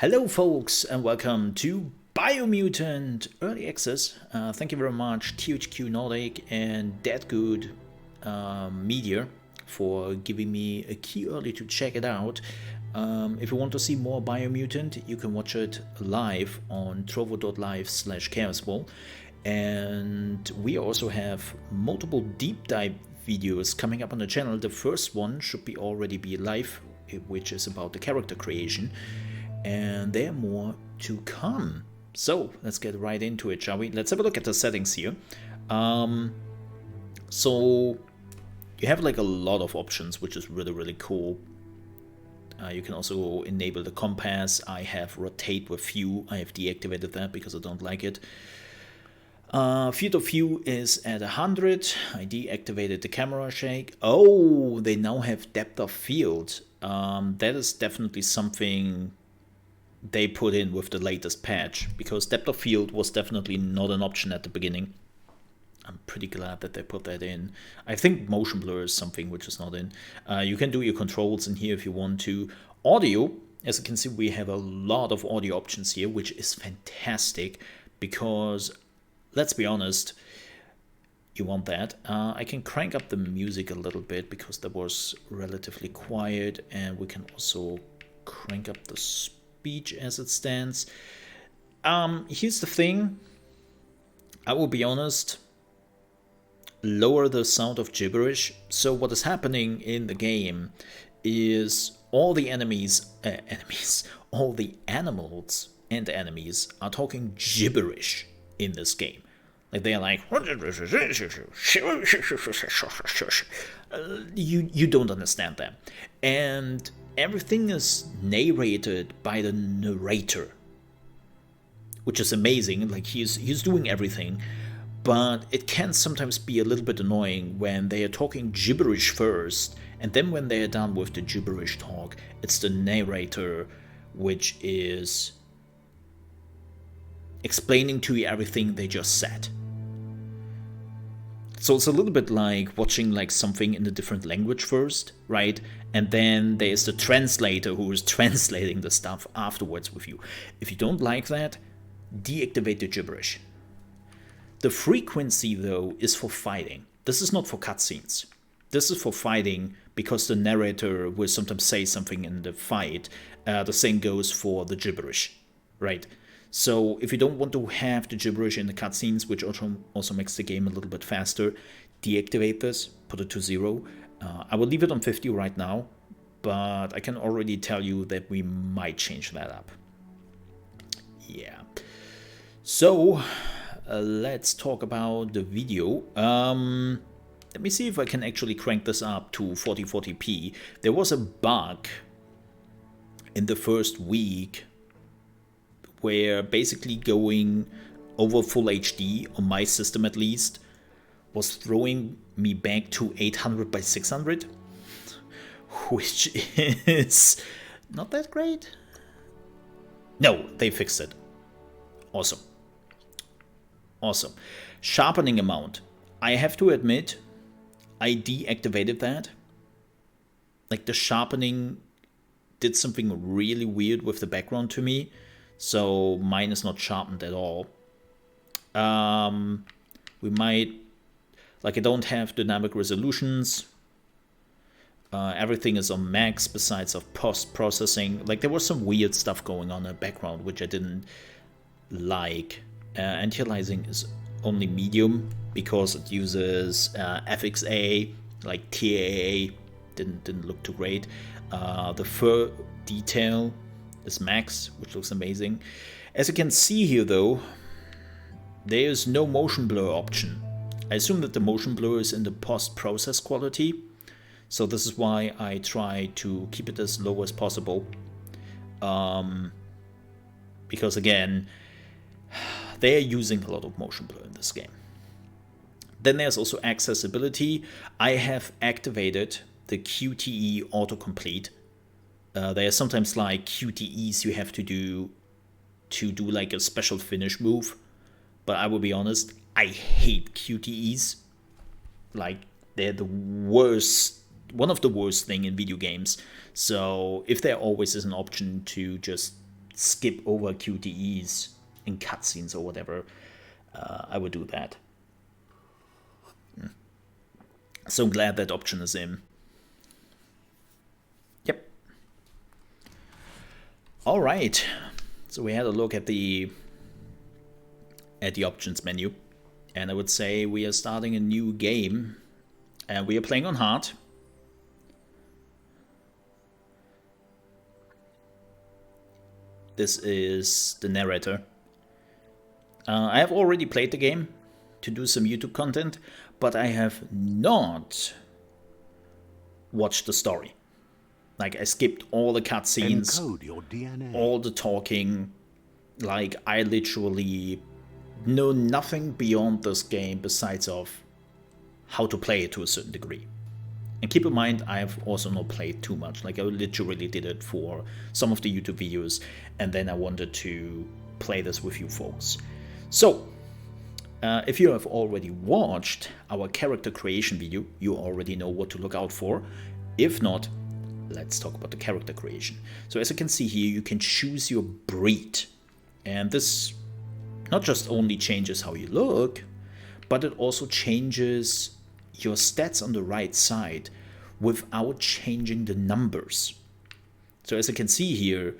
Hello folks and welcome to Biomutant Early Access. Thank you very much THQNordic and That Good Media for giving me a key early to check it out. If you want to see more Biomutant, you can watch it live on trovo.live/ChaosMole. And we also have multiple deep dive videos coming up on the channel. The first one should already be live, which is about the character creation. And there are more to come. So let's get right into it, shall we? Let's have a look at the settings here. So you have like a lot of options, which is really cool. You can also enable the compass. I have rotate with view. I have deactivated that because I don't like it. Field of view is at 100. I deactivated the camera shake. Oh, they now have depth of field. That is definitely something they put in with the latest patch, because depth of field was definitely not an option at the beginning. I'm pretty glad that they put that in. I think motion blur is something which is not in. You can do your controls in here if you want to. Audio, as you can see, we have a lot of audio options here, which is fantastic because, let's be honest, you want that. I can crank up the music a little bit because that was relatively quiet, and we can also crank up the speech as it stands. Here's the thing. I will be honest. Lower the sound of gibberish. So what is happening in the game is all the all the animals and enemies are talking gibberish in this game. Like they are like, you don't understand them, and everything is narrated by the narrator, which is amazing. Like he's doing everything, but it can sometimes be a little bit annoying when they are talking gibberish first, and then when they are done with the gibberish talk, it's the narrator which is explaining to you everything they just said. So it's a little bit like watching like something in a different language first, right? And then there's the translator who is translating the stuff afterwards with you. If you don't like that, deactivate the gibberish. The frequency, though, is for fighting. This is not for cutscenes. This is for fighting because the narrator will sometimes say something in the fight. The same goes for the gibberish, right? So if you don't want to have the gibberish in the cutscenes, which also makes the game a little bit faster, deactivate this, put it to 0. I will leave it on 50 right now, but I can already tell you that we might change that up. Yeah. So let's talk about the video. Let me see if I can actually crank this up to 4040p. There was a bug in the first week where basically going over full HD, on my system at least, was throwing me back to 800 by 600, which is not that great. No, they fixed it. Awesome. Awesome. Sharpening amount. I have to admit, I deactivated that. Like the sharpening did something really weird with the background to me. So mine is not sharpened at all. We might, like I don't have dynamic resolutions. Everything is on max besides of post-processing. Like there was some weird stuff going on in the background which I didn't like. Anti-aliasing is only medium because it uses FXA, like TAA didn't look too great. The fur detail is max, which looks amazing. As you can see here though, there is no motion blur option. I assume that the motion blur is in the post-process quality, so this is why I try to keep it as low as possible. Because again, they are using a lot of motion blur in this game. Then there's also accessibility. I have activated the QTE autocomplete. There are sometimes like QTEs you have to do like a special finish move, but I will be honest, I hate QTEs. Like they're the worst, one of the worst thing in video games. So if there always is an option to just skip over QTEs in cutscenes or whatever, I would do that. So glad that option is in. Yep. All right. So we had a look at the options menu, and I would say we are starting a new game, and we are playing on hard. This is the narrator. I have already played the game to do some YouTube content, but I have not watched the story. Like, I skipped all the cutscenes, all the talking. Like, I literally know nothing beyond this game besides of how to play it to a certain degree. And keep in mind, I've also not played too much. Like, I literally did it for some of the YouTube videos, and then I wanted to play this with you folks. So, if you have already watched our character creation video, you already know what to look out for. If not, let's talk about the character creation. So as you can see here, you can choose your breed. And this not just only changes how you look, but it also changes your stats on the right side without changing the numbers. So as you can see here,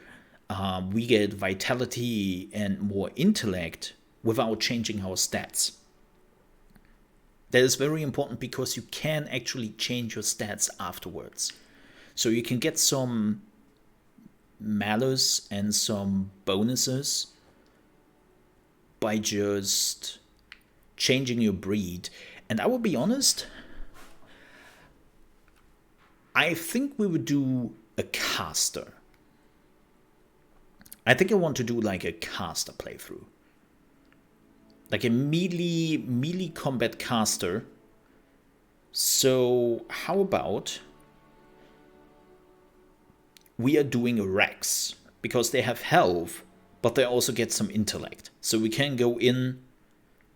we get vitality and more intellect without changing our stats. That is very important because you can actually change your stats afterwards. So you can get some malus and some bonuses by just changing your breed. And I will be honest, I think we would do a caster. I think I want to do like a caster playthrough. Like a melee combat caster. So how about we are doing a Rex, because they have health, but they also get some intellect. So we can go in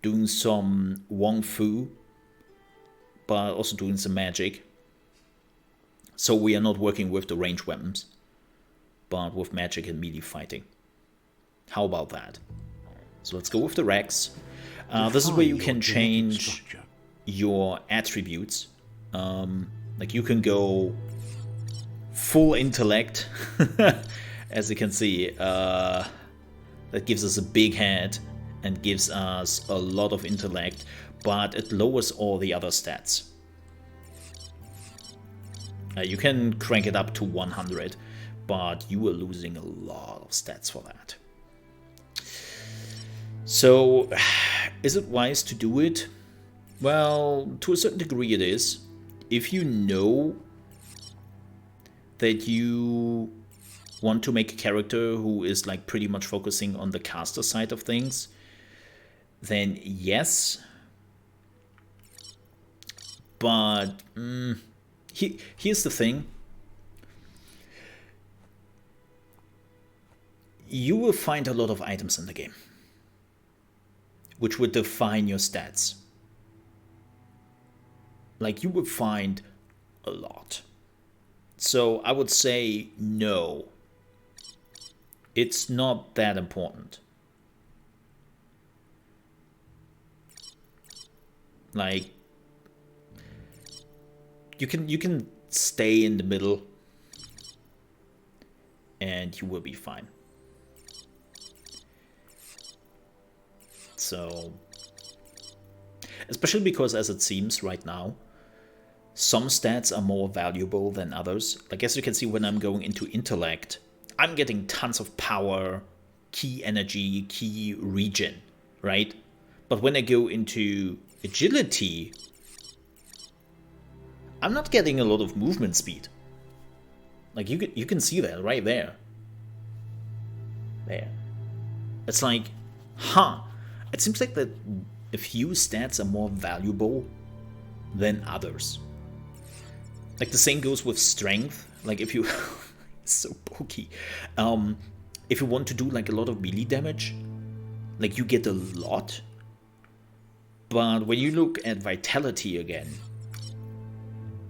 doing some Wong Fu, but also doing some magic. So we are not working with the ranged weapons, but with magic and melee fighting. How about that? So let's go with the Rex. This is where you can change your attributes. Like you can go full intellect, as you can see. That gives us a big head and gives us a lot of intellect, but it lowers all the other stats. You can crank it up to 100, but you are losing a lot of stats for that. So, is it wise to do it? Well, to a certain degree it is. If you know that you want to make a character who is like pretty much focusing on the caster side of things, then yes. But here's the thing. You will find a lot of items in the game, which would define your stats. Like, you would find a lot. So I would say no. It's not that important. Like, you can stay in the middle and you will be fine. So, especially because, as it seems right now, some stats are more valuable than others. Like, as you can see, when I'm going into intellect, I'm getting tons of power, key energy, key regen, right? But when I go into agility, I'm not getting a lot of movement speed. Like, you can see that right there. There. It's like, huh. It seems like that a few stats are more valuable than others. Like, the same goes with strength. Like, if you... it's so pokey. If you want to do, like, a lot of melee damage, like, you get a lot. But when you look at vitality again,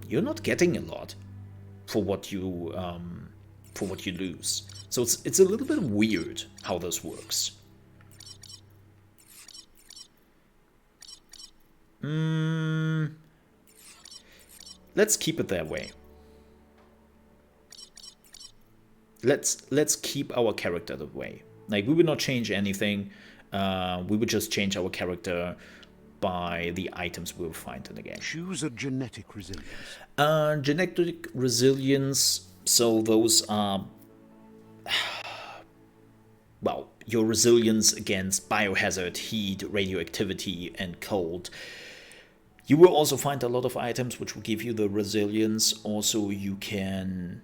you're not getting a lot for what you for what you lose. So it's a little bit weird how this works. Let's keep it that way. Let's keep our character that way. Like, we would not change anything. We would just change our character by the items we'll find in the game. Choose a genetic resilience. Genetic resilience, so those are, well, your resilience against biohazard, heat, radioactivity, and cold. You will also find a lot of items which will give you the resilience. Also, you can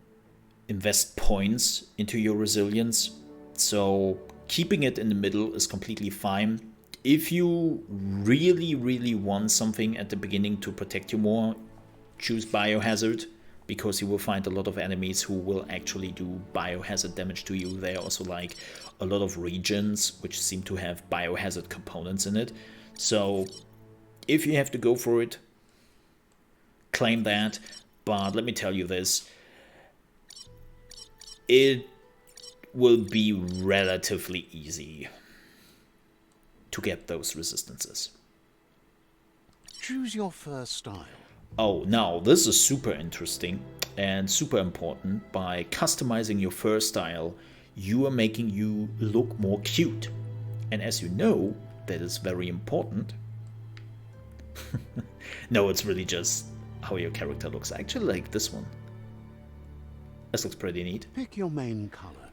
invest points into your resilience. So keeping it in the middle is completely fine. If you really, really want something at the beginning to protect you more, choose biohazard, because you will find a lot of enemies who will actually do biohazard damage to you. There are also like a lot of regions which seem to have biohazard components in it. So if you have to go for it, claim that. But let me tell you this, it will be relatively easy to get those resistances. Choose your first style. Oh, now this is super interesting and super important. By customizing your fur style, you are making you look more cute. And as you know, that is very important. No, it's really just how your character looks. I actually like this one. This looks pretty neat. Pick your main color.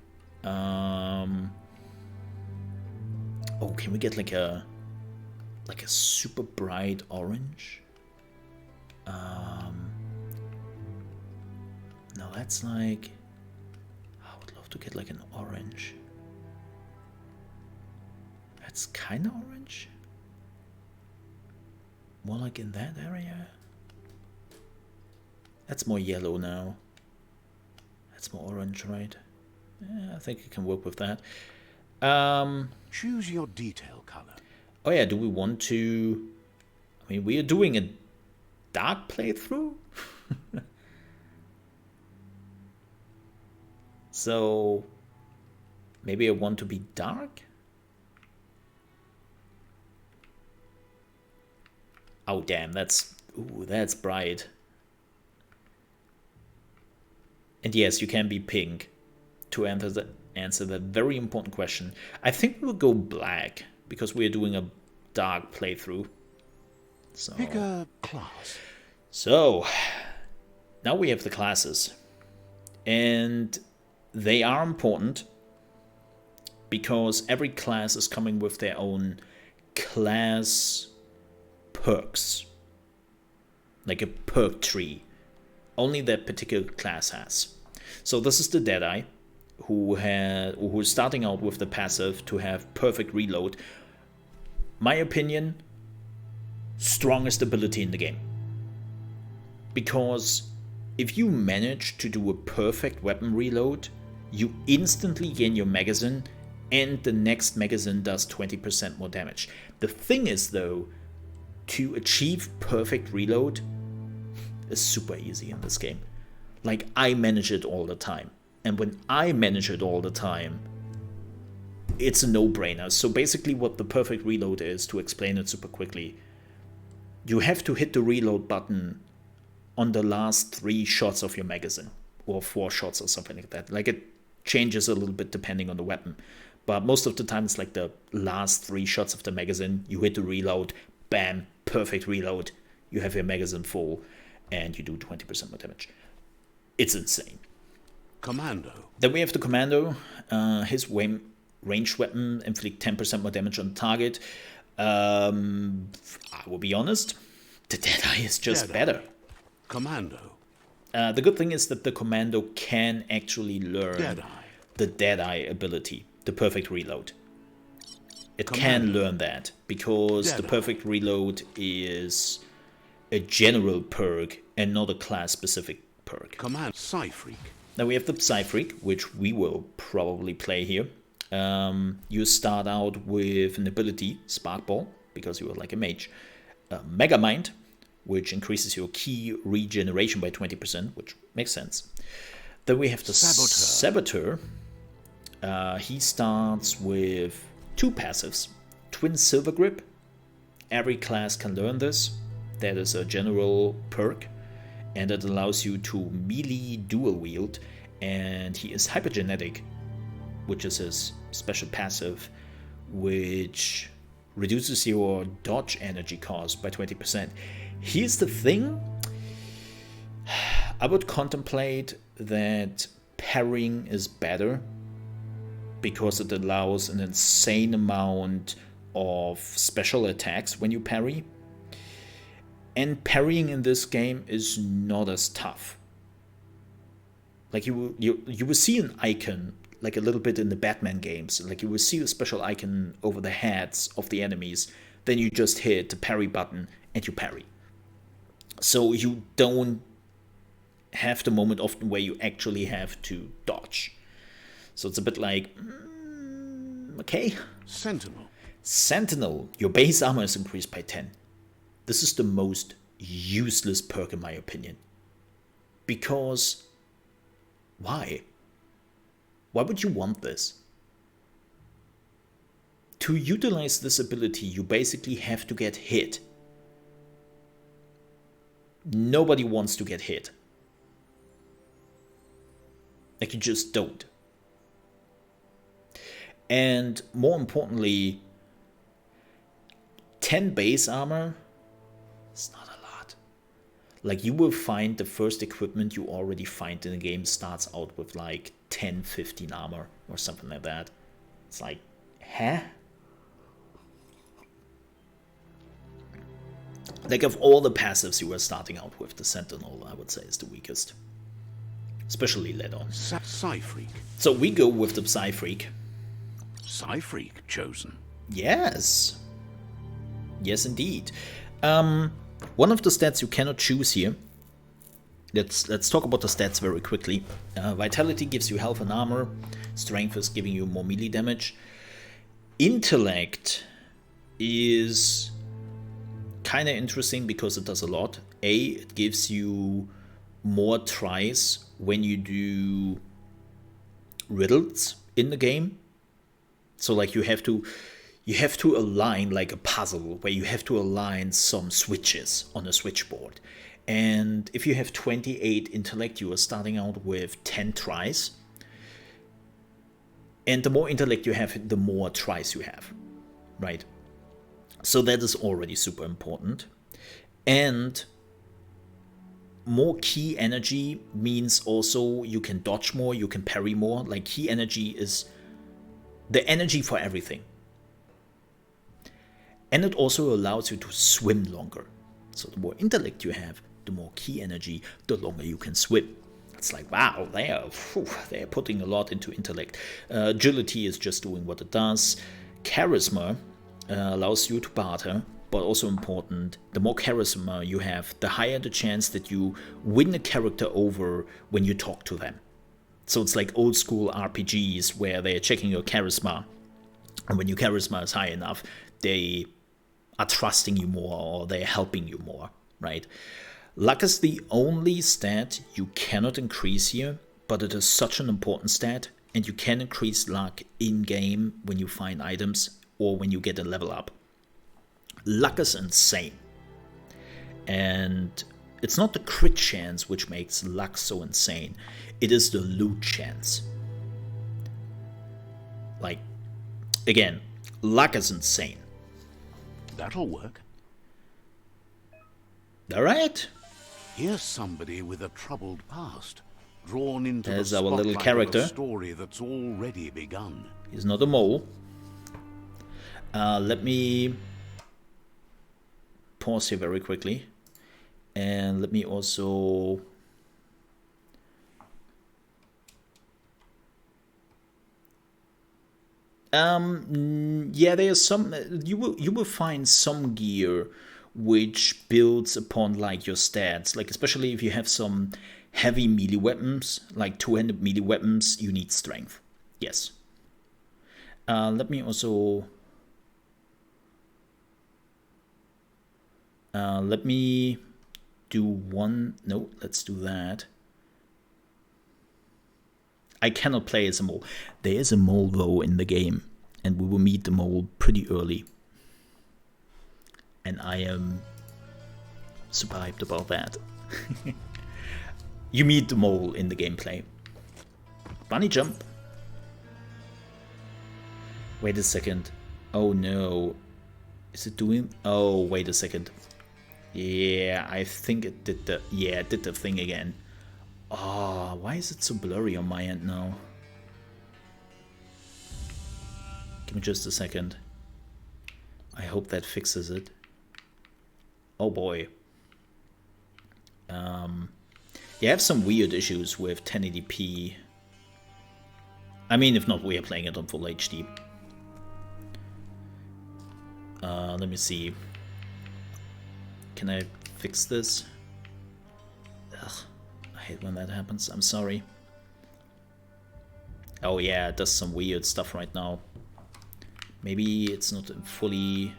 Oh, can we get like a super bright orange? No, that's like, I would love to get like an orange. That's kind of orange. More like in that area. That's more yellow now. That's more orange, right? Yeah, I think I can work with that. Choose your detail color. Oh yeah, do we want to... I mean, we are doing a dark playthrough? So maybe I want to be dark? Oh damn, that's bright. And yes, you can be pink to answer that very important question. I think we'll go black because we're doing a dark playthrough. So pick a class. So now we have the classes, and they are important because every class is coming with their own class perks, like a perk tree. Only that particular class has. So this is the Deadeye, who's starting out with the passive to have perfect reload. My opinion, strongest ability in the game. Because if you manage to do a perfect weapon reload, you instantly gain your magazine, and the next magazine does 20% more damage. The thing is though, to achieve perfect reload is super easy in this game. Like, I manage it all the time. And when I manage it all the time, it's a no-brainer. So basically what the perfect reload is, to explain it super quickly, you have to hit the reload button on the last 3 shots of your magazine, or 4 shots or something like that. Like, it changes a little bit depending on the weapon. But most of the time it's like the last 3 shots of the magazine, you hit the reload, bam, perfect reload, you have your magazine full, and you do 20% more damage. It's insane. Commando. Then we have the Commando. His ranged weapon inflict 10% more damage on target. I will be honest, the Deadeye is just better. Commando. The good thing is that the Commando can actually learn the Deadeye ability, the perfect reload. It can learn that, because the perfect reload is a general perk and not a class-specific perk. Command Psy-Freak. Now we have the Psy-Freak, which we will probably play here. You start out with an ability, Spark Ball, because you are like a mage. Mega Mind, which increases your key regeneration by 20%, which makes sense. Then we have the Saboteur. Saboteur. He starts with 2 passives. Twin Silver Grip. Every class can learn this. That is a general perk, and it allows you to melee dual wield. And he is hypergenetic, which is his special passive, which reduces your dodge energy cost by 20%. Here's the thing. I would contemplate that parrying is better because it allows an insane amount of special attacks when you parry. And parrying in this game is not as tough. Like you will see an icon, like a little bit in the Batman games. Like you will see a special icon over the heads of the enemies. Then you just hit the parry button and you parry. So you don't have the moment often where you actually have to dodge. So it's a bit like, okay. Sentinel, your base armor is increased by 10. This is the most useless perk in my opinion. Because, why? Why would you want this? To utilize this ability, you basically have to get hit. Nobody wants to get hit. Like, you just don't. And more importantly, 10 base armor, it's not a lot. Like, you will find the first equipment you already find in the game starts out with like 10, 15 armor or something like that. It's like, huh? Like, of all the passives you were starting out with, the Sentinel, I would say, is the weakest. Especially later on. Psy-Freak. So we go with the Psy-Freak. Psy-Freak chosen. Yes. Yes, indeed. One of the stats you cannot choose here. Let's talk about the stats very quickly. Vitality gives you health and armor. Strength is giving you more melee damage. Intellect is kind of interesting because it does a lot. It gives you more tries when you do riddles in the game. So like you have to align like a puzzle where you have to align some switches on a switchboard. And if you have 28 intellect, you are starting out with 10 tries. And the more intellect you have, the more tries you have, right? So that is already super important. And more key energy means also you can dodge more, you can parry more. Like, key energy is the energy for everything. And it also allows you to swim longer. So the more intellect you have, the more key energy, the longer you can swim. It's like, wow, they are putting a lot into intellect. Agility is just doing what it does. Charisma allows you to barter, but also important, the more charisma you have, the higher the chance that you win a character over when you talk to them. So it's like old school RPGs where they're checking your charisma, and when your charisma is high enough, they are trusting you more or they're helping you more, right? Luck is the only stat you cannot increase here, but it is such an important stat, and you can increase luck in-game when you find items or when you get a level up. Luck is insane. And it's not the crit chance which makes luck so insane. It is the loot chance. Like, again, luck is insane. That'll work. Alright. Here's somebody with a troubled past, drawn into There's the our little spotlight character. of a story that's already begun. He's not a mole. Let me pause here very quickly. And let me also yeah, there's some you will find some gear which builds upon like your stats, like especially if you have some heavy melee weapons, like two-handed melee weapons, you need strength. Yes. Let me also let me do one. No, let's do that. I cannot play as a mole. There is a mole, though, in the game. And we will meet the mole pretty early. And I am super hyped about that. You meet the mole in the gameplay. Bunny jump. Wait a second. Oh no. Is it doing... Oh, wait a second. Yeah, I think it did the... Yeah, it did the thing again. Oh, why is it so blurry on my end now? Give me just a second. I hope that fixes it. Oh boy. You have some weird issues with 1080p. I mean, if not, we are playing it on full HD. Let me see. Can I fix this? Ugh, I hate when that happens. I'm sorry. Oh yeah, it does some weird stuff right now. Maybe it's not fully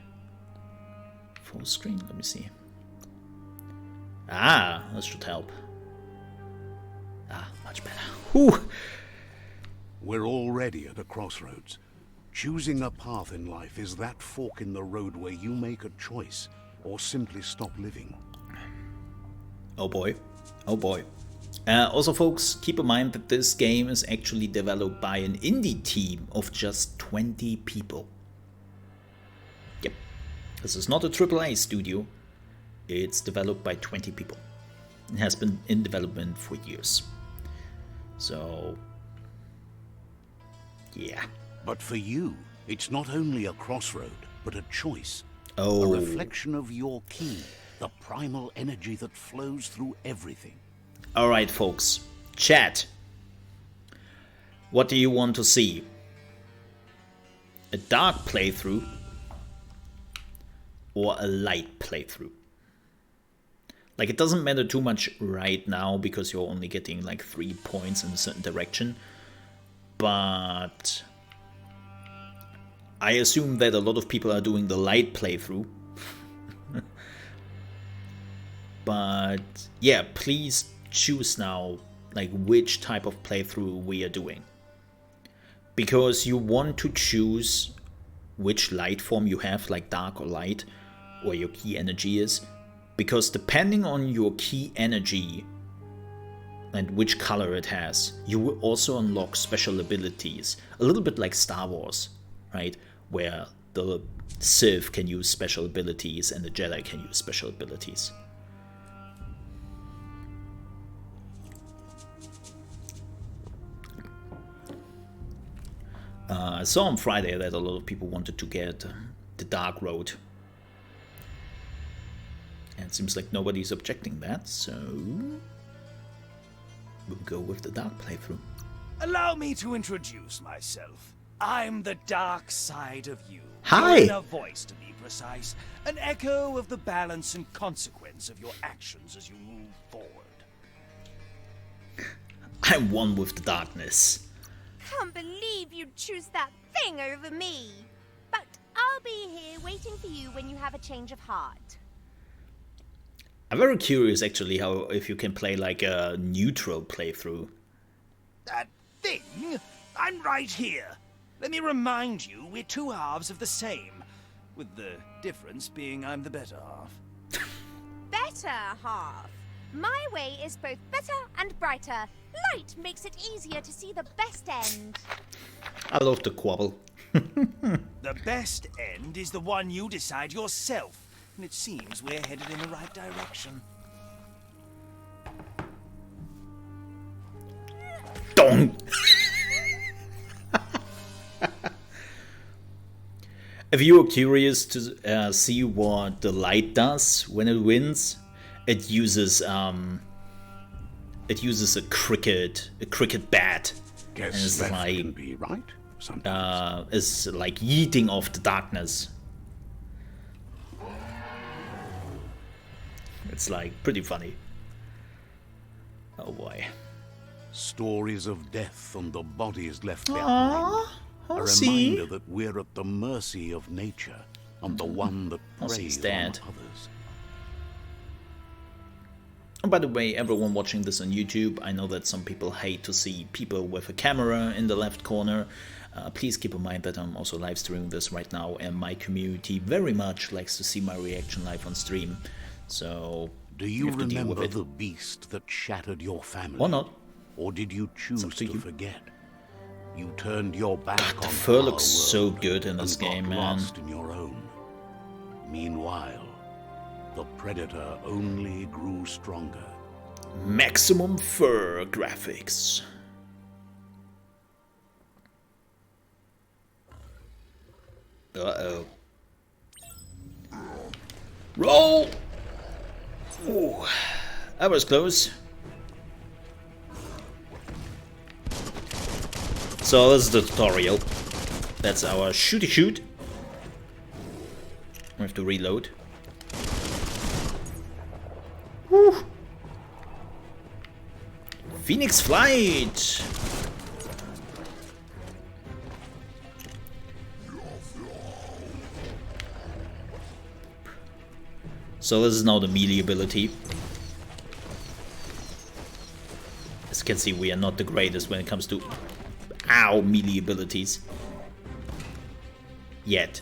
full screen. Let me see. Ah, that should help. Ah, much better. Whew. We're already at a crossroads. Choosing a path in life is that fork in the road where you make a choice or simply stop living. Oh boy. Oh boy. Also, folks, keep in mind that this game is actually developed by an indie team of just 20 people. Yep. This is not a AAA studio. It's developed by 20 people. It has been in development for years. So, yeah. But for you, it's not only a crossroad, but a choice. Oh. A reflection of your ki, the primal energy that flows through everything. Alright, folks. Chat. What do you want to see? A dark playthrough or a light playthrough? Like, it doesn't matter too much right now because you're only getting like 3 points in a certain direction. But I assume that a lot of people are doing the light playthrough. But yeah, please choose now like which type of playthrough we are doing. Because you want to choose which light form you have, like dark or light, or your ki energy is. Because depending on your ki energy and which color it has, you will also unlock special abilities. A little bit like Star Wars, right? Where the Sith can use special abilities and the Jedi can use special abilities. I saw on Friday that a lot of people wanted to get the Dark Road. And it seems like nobody's objecting that, so we'll go with the dark playthrough. Allow me to introduce myself. I'm the dark side of you. Hi! Your inner voice, to be precise. An echo of the balance and consequence of your actions as you move forward. I'm one with the darkness. Can't believe you'd choose that thing over me. But I'll be here waiting for you when you have a change of heart. I'm very curious actually how if you can play like a neutral playthrough. That thing? I'm right here. Let me remind you, we're two halves of the same. With the difference being I'm the better half. Better half. My way is both better and brighter. Light makes it easier to see the best end. I love the quabble. The best end is the one you decide yourself. And it seems we're headed in the right direction. Dong! If you are curious to see what the light does when it wins, it uses a cricket bat. Guess that like, can be right. Sometimes. It's like yeeting off the darkness. It's like pretty funny. Oh boy. Stories of death and the bodies left behind. A reminder that we're at the mercy of nature and the one that preys on others. And by the way, everyone watching this on YouTube, I know that some people hate to see people with a camera in the left corner. Please keep in mind that I'm also live streaming this right now, and my community very much likes to see my reaction live on stream. So do you have to deal with remember it. the beast that shattered your family? Or not. Or did you choose up to to you. forget? You turned your back on The fur our looks so world good in this and got game, man. lost in your own. Meanwhile, the predator only grew stronger. Maximum fur graphics. Uh-oh. Roll! Ooh, that was close. So this is the tutorial. That's our shooty shoot. We have to reload. Woo. Phoenix Flight! So this is now the melee ability. As you can see, we are not the greatest when it comes to melee abilities. Yet.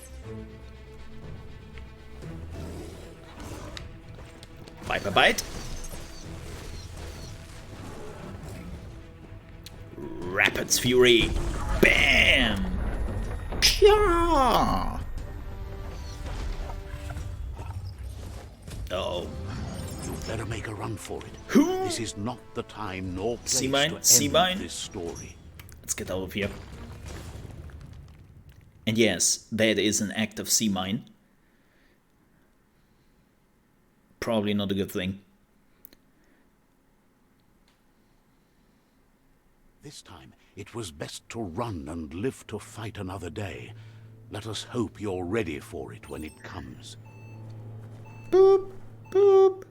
Viper Bite. Rapid's Fury. Bam! Pya! Oh. You better make a run for it. Who? This is not the time nor place See mine? to See end mine? this story. Let's get out of here. And yes, that is an active sea mine. Probably not a good thing. This time, it was best to run and live to fight another day. Let us hope you're ready for it when it comes. Boop, boop.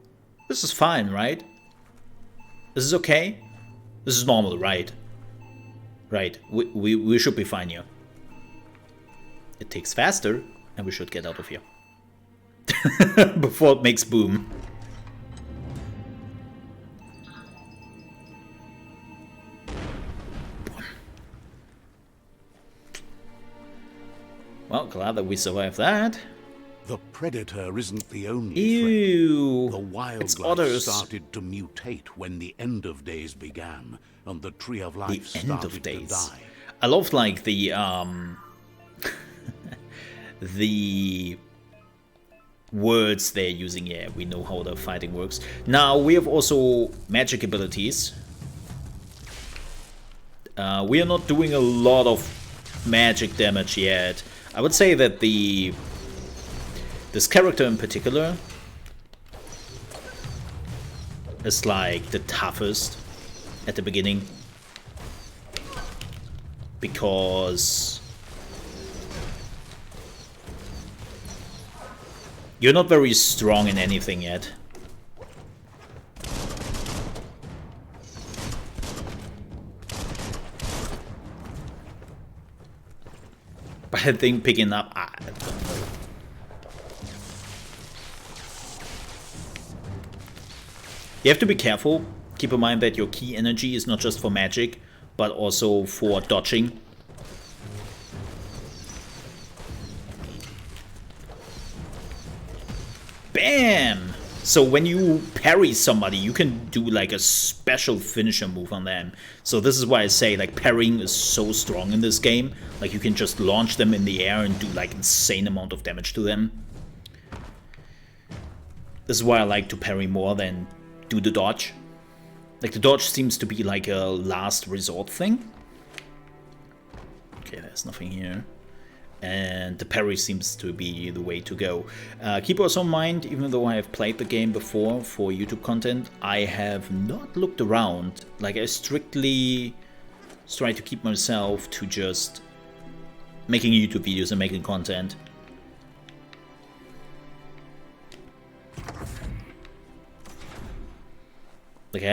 This is fine, right? This is okay? This is normal, right? Right, we should be fine here. It takes faster, and we should get out of here. Before it makes boom. Well, glad that we survived that. The predator isn't the only Ew. threat. The It's wildlife others. started to mutate when the end of days began, and the tree of The life end started of to days. die. I love like the the words they're using here. We know how the fighting works. Now we have also magic abilities. We are not doing a lot of magic damage yet. I would say that this character in particular is like the toughest at the beginning, because you're not very strong in anything yet. But I think picking up, I don't know. You have to be careful. Keep in mind that your key energy is not just for magic, but also for dodging. Bam! So when you parry somebody, you can do like a special finisher move on them. So this is why I say like parrying is so strong in this game. Like you can just launch them in the air and do like insane amount of damage to them. This is why I like to parry more than do the dodge. Like the dodge seems to be like a last resort thing. Okay, there's nothing here. And the parry seems to be the way to go. Keep also in mind, even though I have played the game before for YouTube content, I have not looked around. Like I strictly try to keep myself to just making YouTube videos and making content. Like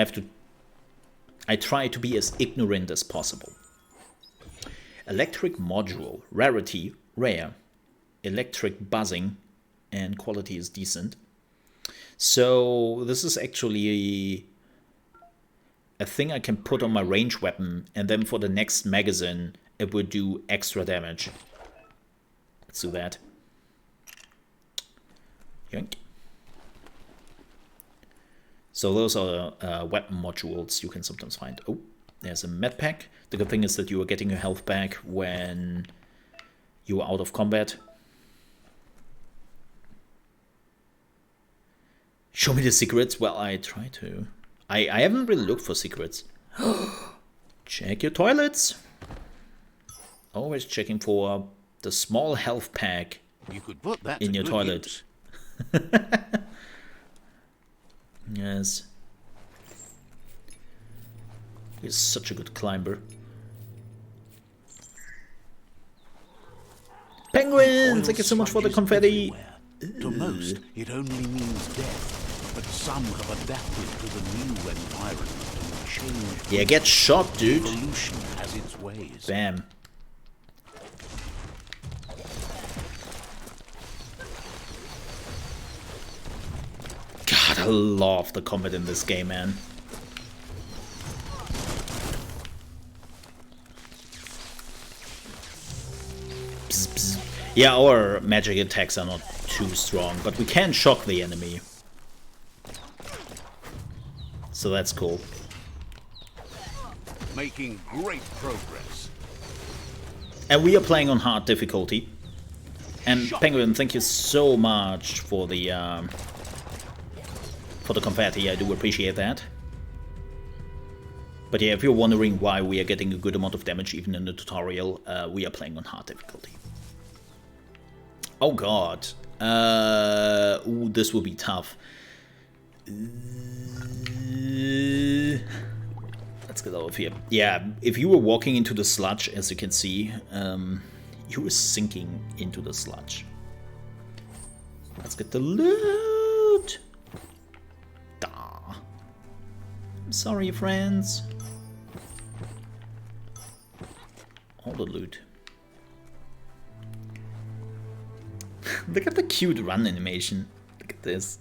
I try to be as ignorant as possible. Electric module, rarity, rare. Electric buzzing, and quality is decent. So this is actually a thing I can put on my range weapon, and then for the next magazine it would do extra damage. Let's do that. Yoink. So those are weapon modules you can sometimes find. Oh, there's a med pack. The good thing is that you are getting your health back when you are out of combat. Show me the secrets. Well, I try to. I haven't really looked for secrets. Check your toilets. Always checking for the small health pack You could put that in to your good toilet. use. Yes. He's such a good climber. Penguin! Thank you so much for the confetti. To most, it only means death, but some have adapted to the new environment and changed. Yeah, get shot, dude. Evolution has its ways. Bam. God, I love the combat in this game, man. Bzz, bzz. Yeah, our magic attacks are not too strong, but we can shock the enemy. So that's cool. Making great progress. And we are playing on hard difficulty. And Penguin, thank you so much for the confetti. I do appreciate that. But yeah, if you're wondering why we are getting a good amount of damage even in the tutorial, we are playing on hard difficulty. Oh god. Ooh, this will be tough. Let's get out of here. Yeah, if you were walking into the sludge, as you can see, you were sinking into the sludge. Let's get the loot. Da. I'm sorry, friends. All the loot. Look at the cute run animation. Look at this.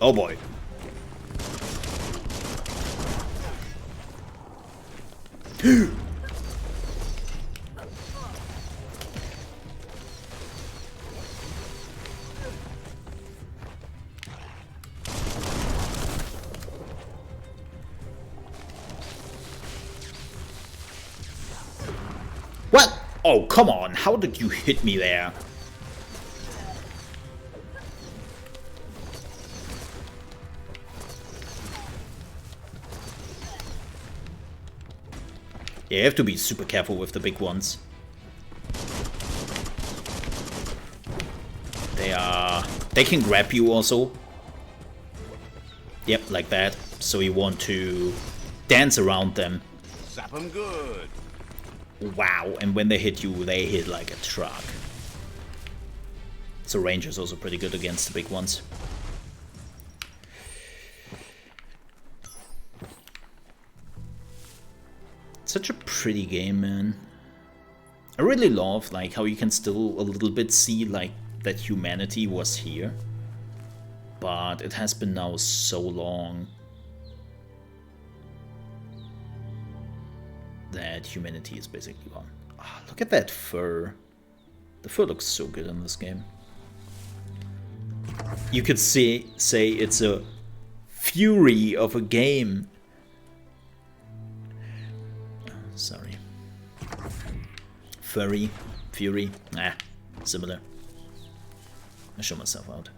Oh boy. What? Oh, come on. How did you hit me there? Yeah, you have to be super careful with the big ones. They can grab you also. Yep, like that. So you want to dance around them. Zap 'em good. Wow, and when they hit you, they hit like a truck. So range is also pretty good against the big ones. Such a pretty game, man. I really love like how you can still a little bit see like that humanity was here, but it has been now so long that humanity is basically gone. Oh, look at that fur. The fur looks so good in this game. You could say it's a fury of a game. Sorry. Furry, fury, similar. I show myself out.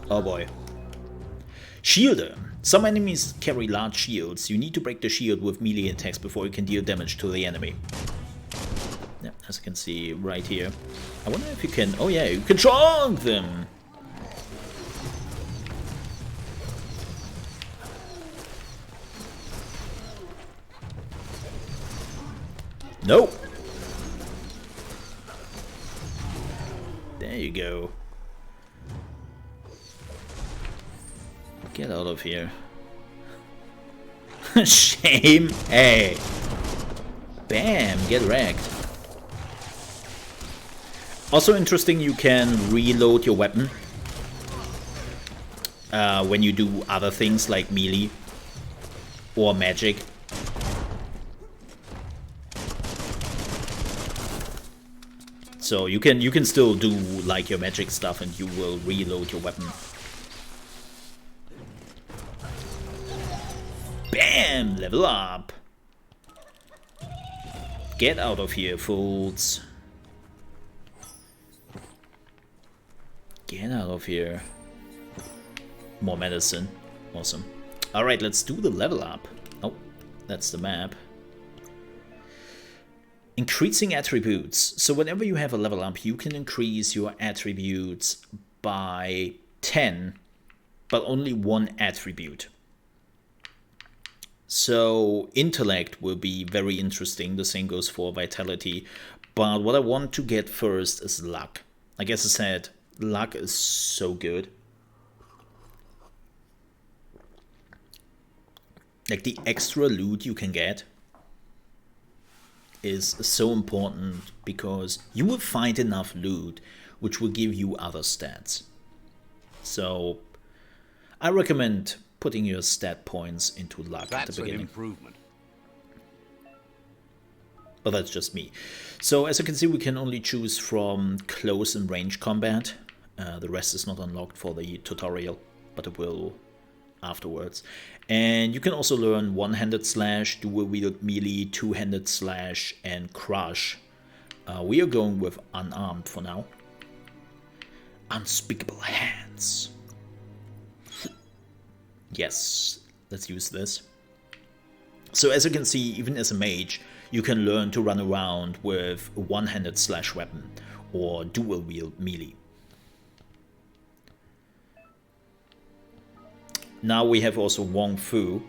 Oh boy. Shielder. Some enemies carry large shields. You need to break the shield with melee attacks before you can deal damage to the enemy. Yeah, as you can see right here. I wonder if you can... Oh yeah, you can chunk them! Nope. There you go. Get out of here. Shame. Hey. Bam, get wrecked. Also interesting, you can reload your weapon when you do other things like melee or magic. So you can still do like your magic stuff and you will reload your weapon. Bam! Level up! Get out of here, fools. Get out of here. More medicine. Awesome. Alright, let's do the level up. Oh, that's the map. Increasing attributes. So whenever you have a level up, you can increase your attributes by 10, but only one attribute. So intellect will be very interesting. The same goes for vitality. But what I want to get first is luck. Like as I said, luck is so good. Like the extra loot you can get is so important because you will find enough loot which will give you other stats. So I recommend putting your stat points into luck at the beginning. That's an improvement. But that's just me. So as you can see, we can only choose from close and range combat. The rest is not unlocked for the tutorial, but it will afterwards. And you can also learn one-handed slash, dual wield melee, two-handed slash, and crush. We are going with unarmed for now. Unspeakable hands. Yes, let's use this. So as you can see, even as a mage, you can learn to run around with a one-handed slash weapon or dual wield melee. Now we have also Wong Fu.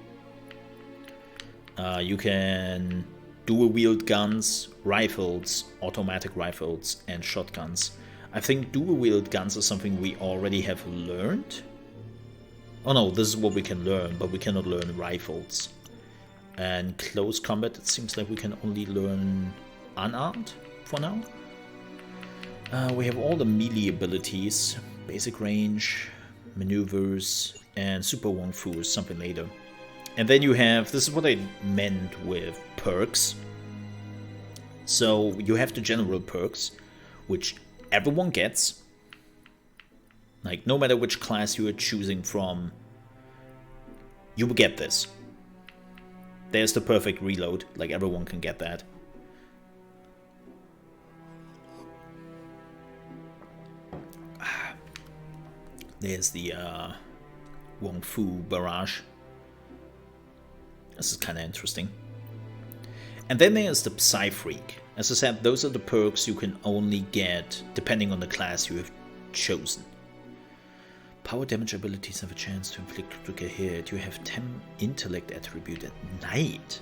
You can dual wield guns, rifles, automatic rifles, and shotguns. I think dual wield guns is something we already have learned. Oh no, this is what we can learn, but we cannot learn rifles. And close combat, it seems like we can only learn unarmed for now. We have all the melee abilities, basic range, maneuvers, and Super Wong Fu is something later. And then you have, this is what I meant with perks. So you have the general perks, which everyone gets. Like, no matter which class you are choosing from, you will get this. There's the perfect reload, like everyone can get that. There's the Wong Fu barrage. This is kind of interesting. And then there's the Psy Freak. As I said, those are the perks you can only get depending on the class you have chosen. Power damage abilities have a chance to inflict critical hit. You have 10 intellect attribute at night.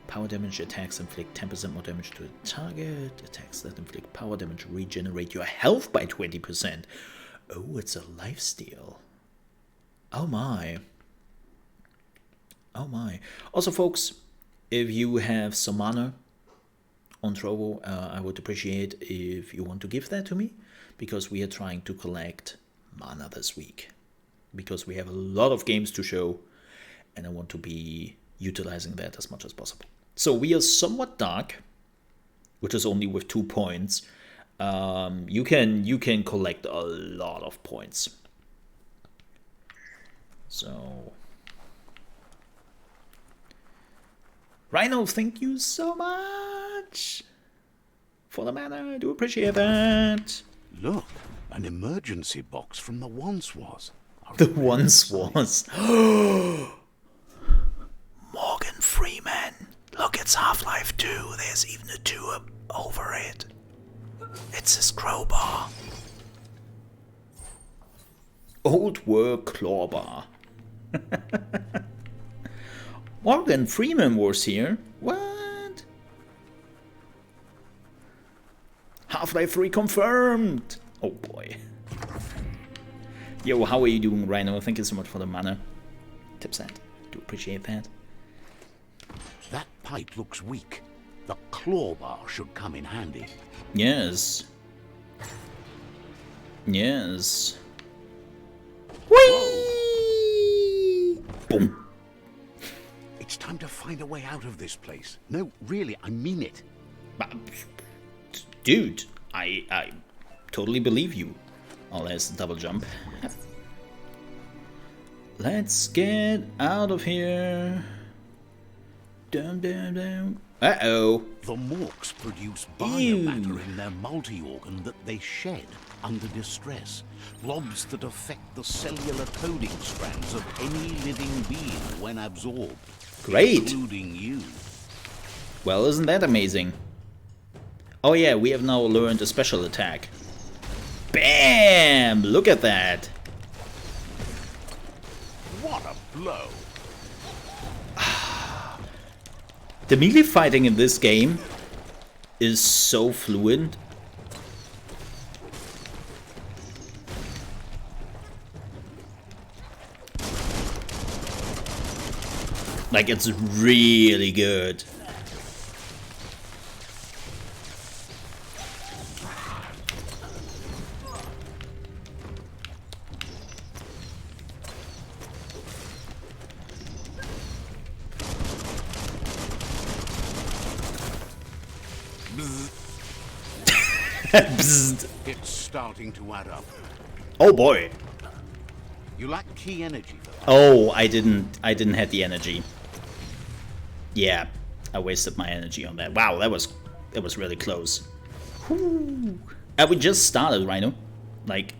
Power damage attacks inflict 10% more damage to the target. Attacks that inflict power damage regenerate your health by 20%. Oh, it's a lifesteal. Oh my. Oh my. Also, folks, if you have some mana on Trovo, I would appreciate if you want to give that to me, because we are trying to collect mana this week, because we have a lot of games to show and I want to be utilizing that as much as possible. So we are somewhat dark, which is only with 2 points. You can collect a lot of points. So Rhino, thank you so much for the mana. I do appreciate that. Look, an emergency box from the once was. The once was. Morgan Freeman. Look, it's Half-Life 2. There's even a 2 over it. It's his crowbar. Old work clawbar. Morgan Freeman was here. What? Half-Life 3 confirmed. Oh boy. Yo, how are you doing, Rhino? Thank you so much for the mana. Tips that. Do appreciate that. That pipe looks weak. The claw bar should come in handy. Yes. Yes. Whee! Boom. It's time to find a way out of this place. No, really, I mean it. Dude, I totally believe you. Oh, there's the double jump. Let's get out of here. Dum dum dum. Uh-oh. The Morks produce Ew. biomatter in their multi-organ that they shed under distress. Blobs that affect the cellular coding strands of any living being when absorbed. Great. Including you. Well, isn't that amazing? Oh yeah, we have now learned a special attack. Bam! Look at that. What a blow. The melee fighting in this game is so fluid. Like, it's really good. Bzzzt. It's starting to add up. Oh boy. You lack key energy though. Oh, I didn't have the energy. Yeah, I wasted my energy on that. Wow, that was really close. Whew. We just started, Rhino. Like,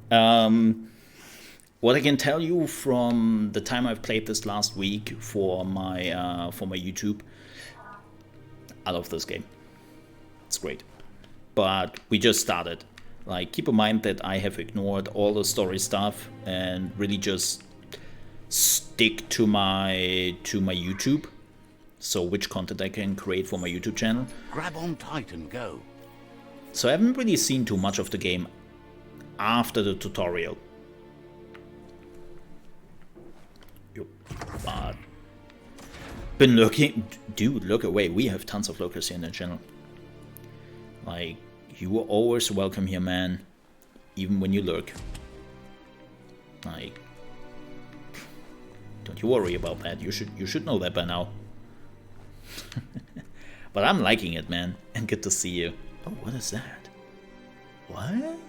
what I can tell you from the time I've played this last week for my YouTube, I love this game. It's great. But we just started. Like, keep in mind that I have ignored all the story stuff and really just stick to my YouTube. So which content I can create for my YouTube channel. Grab on tight and go. So I haven't really seen too much of the game after the tutorial. But been looking, dude, look away. We have tons of lurkers here in the channel. Like, you are always welcome here, man. Even when you lurk. Like, don't you worry about that. You should know that by now. But I'm liking it, man. And good to see you. Oh, what is that? What?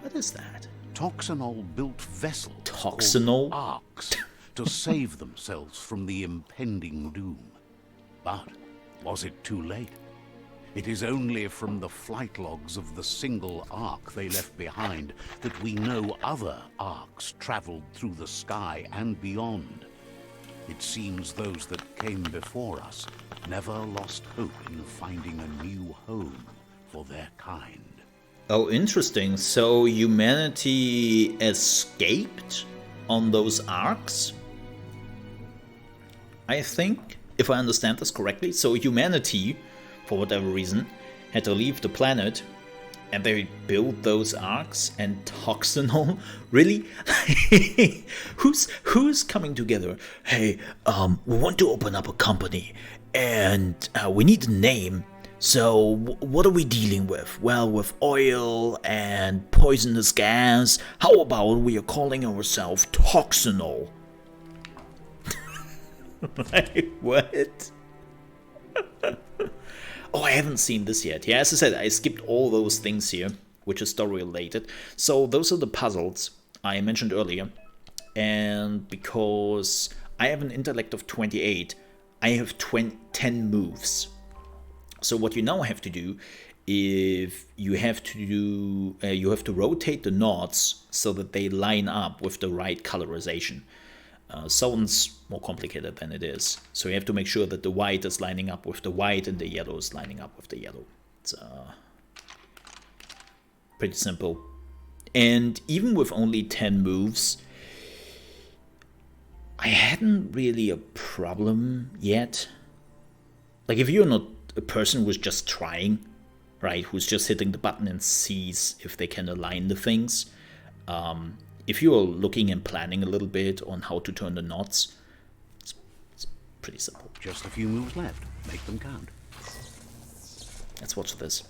What is that? THQNordic built vessels THQNordic? called arcs to save themselves from the impending doom. But was it too late? It is only from the flight logs of the single ark they left behind that we know other arks traveled through the sky and beyond. It seems those that came before us never lost hope in finding a new home for their kind. Oh, interesting. So humanity escaped on those arcs? I think, if I understand this correctly, so humanity, for whatever reason, had to leave the planet, and they built those arcs, and THQNordic? Really? Who's coming together? Hey, we want to open up a company, and we need a name. So what are we dealing with? Well, with oil and poisonous gas. How about we are calling ourselves THQNordic? Like, what? Oh, I haven't seen this yet. Yeah, as I said, I skipped all those things here, which is story related. So those are the puzzles I mentioned earlier. And because I have an intellect of 28, I have 10 moves. So what you now have to do, if you have to rotate the knots so that they line up with the right colorization. Sounds more complicated than it is. So you have to make sure that the white is lining up with the white and the yellow is lining up with the yellow. It's pretty simple. And even with only 10 moves, I hadn't really a problem yet. Like, if you're not a person who's just trying, right, who's just hitting the button and sees if they can align the things, if you're looking and planning a little bit on how to turn the knots, it's pretty simple. Just a few moves left. Make them count. Let's watch this.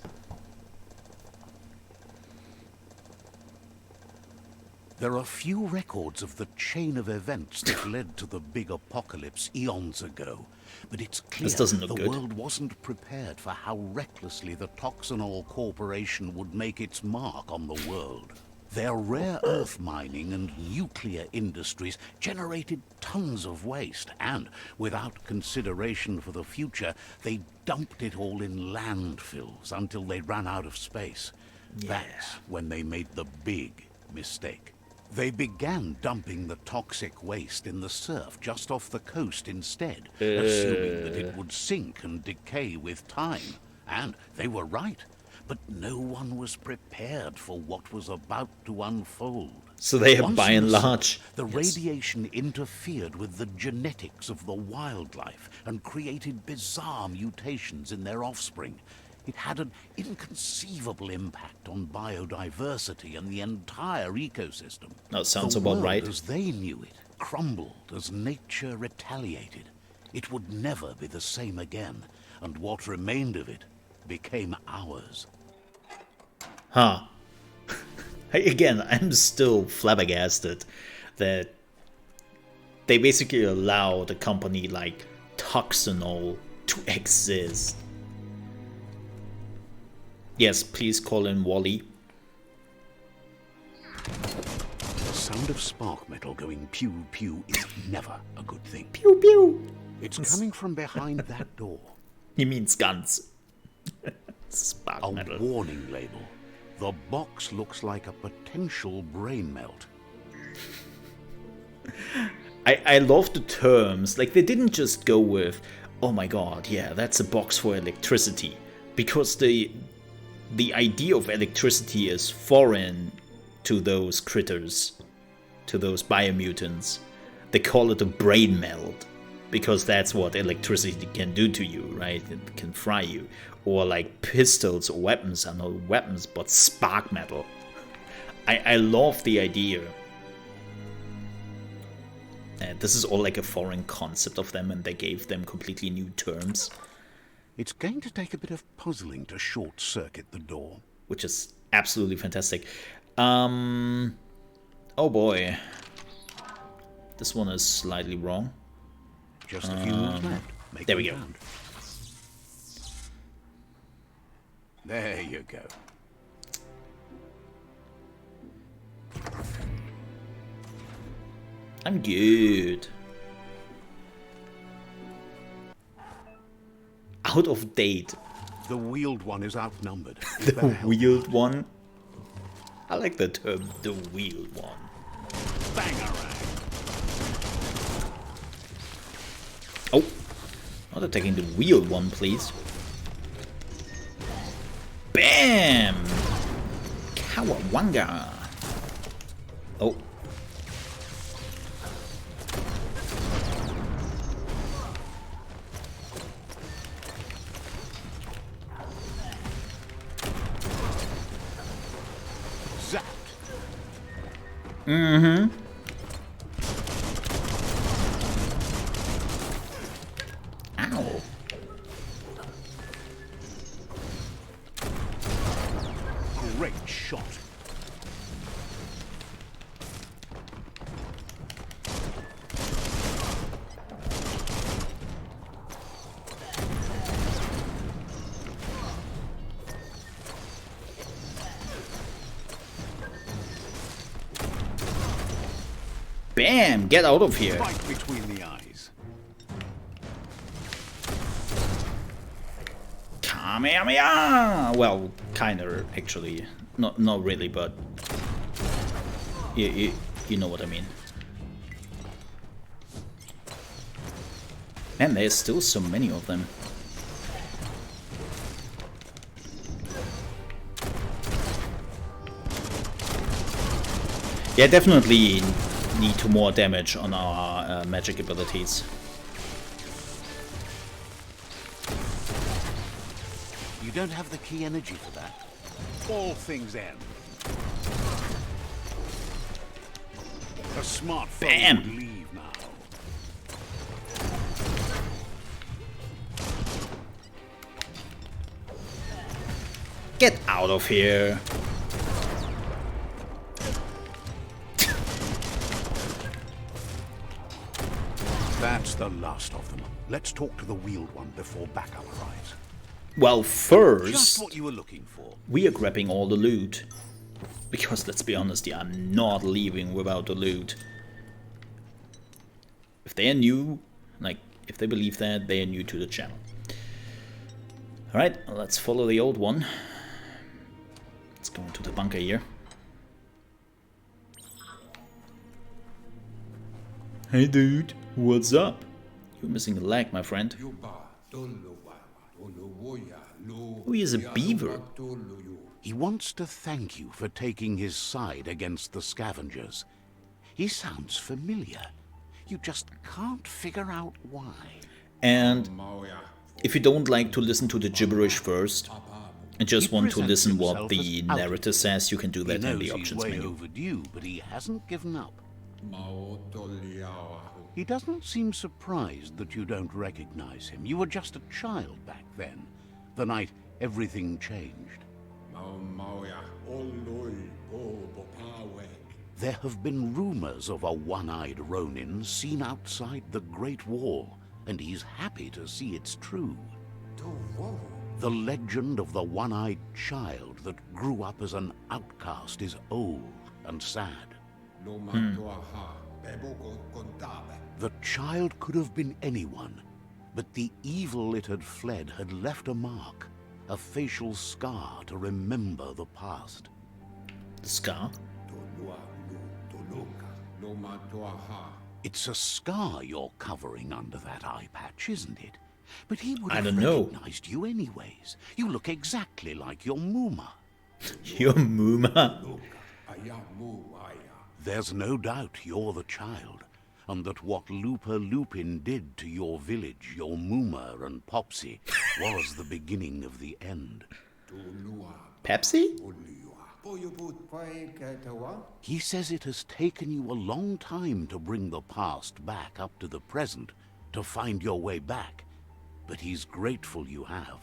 There are few records of the chain of events that led to the big apocalypse eons ago, but it's clear doesn't look the good. world wasn't prepared for how recklessly the THQNordic Corporation would make its mark on the world. Their rare earth mining and nuclear industries generated tons of waste, and without consideration for the future, they dumped it all in landfills until they ran out of space. That's when they made the big mistake. They began dumping the toxic waste in the surf just off the coast instead, assuming that it would sink and decay with time. And they were right. But no one was prepared for what was about to unfold. So they have, Once by in and the surf, large, the radiation interfered with the genetics of the wildlife and created bizarre mutations in their offspring. It had an inconceivable impact on biodiversity and the entire ecosystem. That sounds The about world right. as they knew it crumbled as nature retaliated. It would never be the same again, and what remained of it became ours. Huh. Again, I'm still flabbergasted that they basically allowed a company like THQNordic to exist. Yes, please call in Wally. The sound of spark metal going pew pew is never a good thing. Pew pew. It's coming from behind that door. He means guns. Spark A metal. warning label. The box looks like a potential brain melt. I love the terms. Like, they didn't just go with, oh my god, yeah, that's a box for electricity. Because the idea of electricity is foreign to those critters, to those biomutants. They call it a brain melt, because that's what electricity can do to you, right? It can fry you. Or like pistols or weapons are not weapons, but spark metal. I love the idea. And this is all like a foreign concept of them, and they gave them completely new terms. It's going to take a bit of puzzling to short-circuit the door. Which is absolutely fantastic. Oh boy. This one is slightly wrong. Just a few moves left. Make there we them go. count. There you go. I'm good. Out of date. The wheeled one is outnumbered. You The better help. wheeled one. I like the term, the wheeled one. Bangarang. Oh, not attacking the wheeled one, please. Bam! Kawawanga. Oh. Zapped. Mm-hmm. Ow. Great shot. Bam! Get out of here. Right between the eyes. Kamehameha! Well, kinda, actually. Not really, but... You know what I mean. Man, there's still so many of them. Yeah, definitely need to more damage on our magic abilities. You don't have the key energy for that. All things end. A smart foe Bam. would leave now. Get out of here. That's the last of them. Let's talk to the wheeled one before backup arrives. Well, Just first, what you were looking for. we are grabbing all the loot. Because, let's be honest, yeah, I'm not leaving without the loot. If they are new, like, if they believe that, they are new to the channel. Alright, let's follow the old one. Let's go into the bunker here. Hey dude, what's up? You're missing a leg, my friend. Oh, he is a beaver. He wants to thank you for taking his side against the scavengers. He sounds familiar. You just can't figure out why. And if you don't like to listen to the gibberish first, and just want to listen what the narrator says, you can do that in the options way menu. Overdue, but he hasn't given up. He doesn't seem surprised that you don't recognize him. You were just a child back then, the night everything changed. There have been rumors of a one-eyed Ronin seen outside the Great Wall, and he's happy to see it's true. The legend of the one-eyed child that grew up as an outcast is old and sad. The child could have been anyone, but the evil it had fled had left a mark, a facial scar to remember the past. The scar? It's a scar you're covering under that eye patch, isn't it? But he would I have don't know. recognized you anyways. You look exactly like your Muma. Your Muma? There's no doubt you're the child, and that what Looper Lupin did to your village, your Muma and Popsy, was the beginning of the end. Pepsi? He says it has taken you a long time to bring the past back up to the present, to find your way back, but he's grateful you have.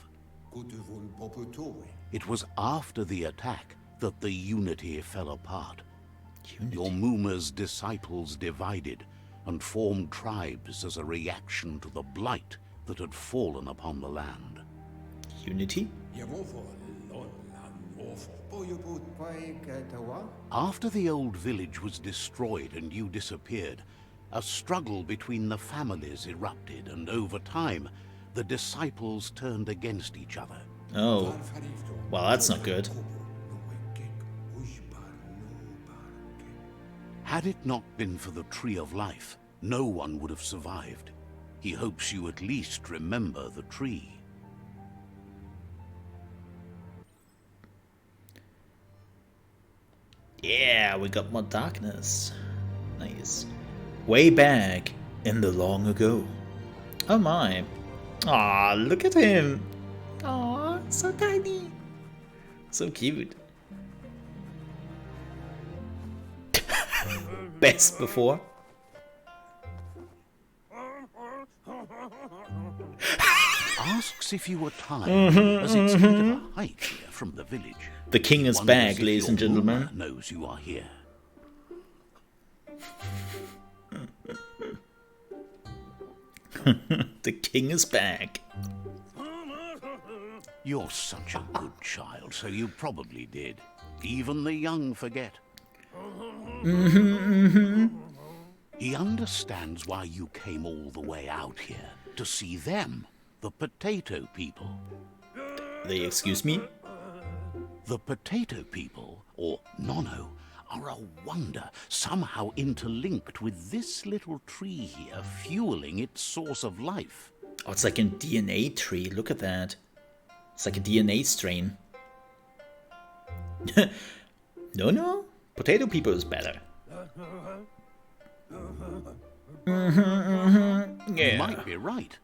It was after the attack that the Unity fell apart. Your Muma's disciples divided and formed tribes as a reaction to the blight that had fallen upon the land. Unity? After the old village was destroyed and you disappeared, a struggle between the families erupted, and over time, the disciples turned against each other. Oh. Well, that's not good. Had it not been for the Tree of Life, no one would have survived. He hopes you at least remember the tree. Yeah, we got more darkness. Nice. Way back in the long ago. Oh my. Aw, look at him. Aw, so tiny. So cute. Best before. Asks if you were tired, as it's a bit of a hike here from the village. The king is Wonders back, if ladies your and gentlemen. Muma knows you are here. The king is back. You're such a good child, so you probably did. Even the young forget. He understands why you came all the way out here, to see them, the potato people. They excuse me? The potato people, or Nono, are a wonder, somehow interlinked with this little tree here, fueling its source of life. Oh, it's like a DNA tree. Look at that. It's like a DNA strain. No. Potato people is better. You Yeah. might be right.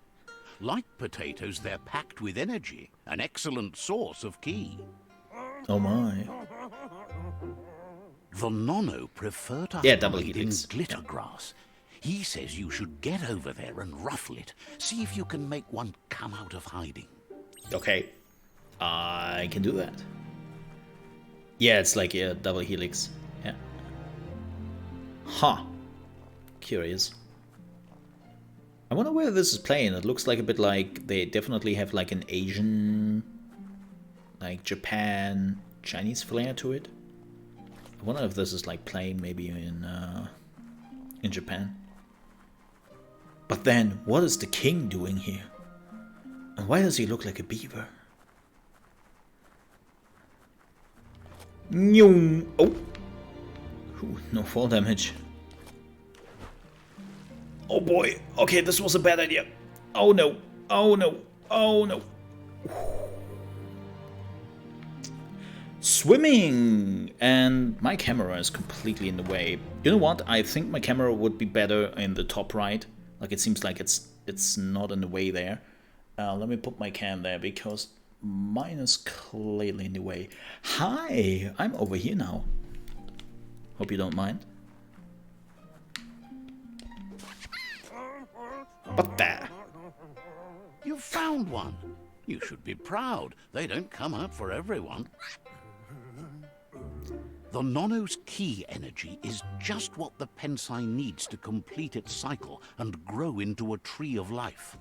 Like potatoes, they're packed with energy, an excellent source of ki. Oh my. The Nono prefer to double hide in helix. glitter grass. He says you should get over there and ruffle it. See if you can make one come out of hiding. Okay. I can do that. Yeah, it's like a double helix. Yeah. Huh. Curious. I wonder where this is playing. It looks like a bit like they definitely have like an Asian, like Japan, Chinese flair to it. I wonder if this is like playing maybe in Japan. But then, what is the king doing here? And why does he look like a beaver? Oh! Ooh, no fall damage. Oh boy, okay, this was a bad idea. Oh no, oh no, oh no. Swimming! And my camera is completely in the way. You know what? I think my camera would be better in the top right. Like it seems like it's not in the way there. Let me put my cam there because mine is clearly in the way. Hi! I'm over here now. Hope you don't mind. But there. You found one. You should be proud. They don't come out for everyone. The Nono's key energy is just what the Pensai needs to complete its cycle and grow into a tree of life.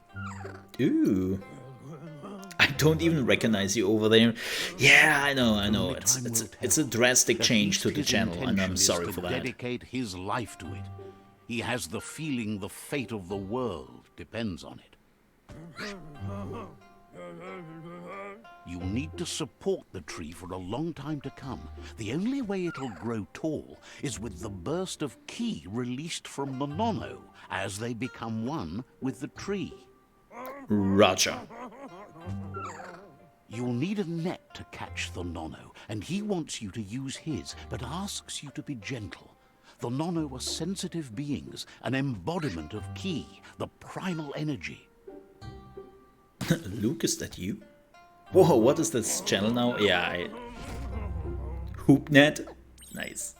Ooh. I don't even recognize you over there. Yeah, I know. It's a drastic change to the channel, and I'm sorry for that. Dedicate his life to it. He has the feeling the fate of the world depends on it. You need to support the tree for a long time to come. The only way it'll grow tall is with the burst of ki released from the Nono as they become one with the tree. Roger. You'll need a net to catch the Nono, and he wants you to use his, but asks you to be gentle. The Nono are sensitive beings, an embodiment of ki, the primal energy. Luke, is that you? Whoa, what is this channel now? Yeah, HoopNet. Nice.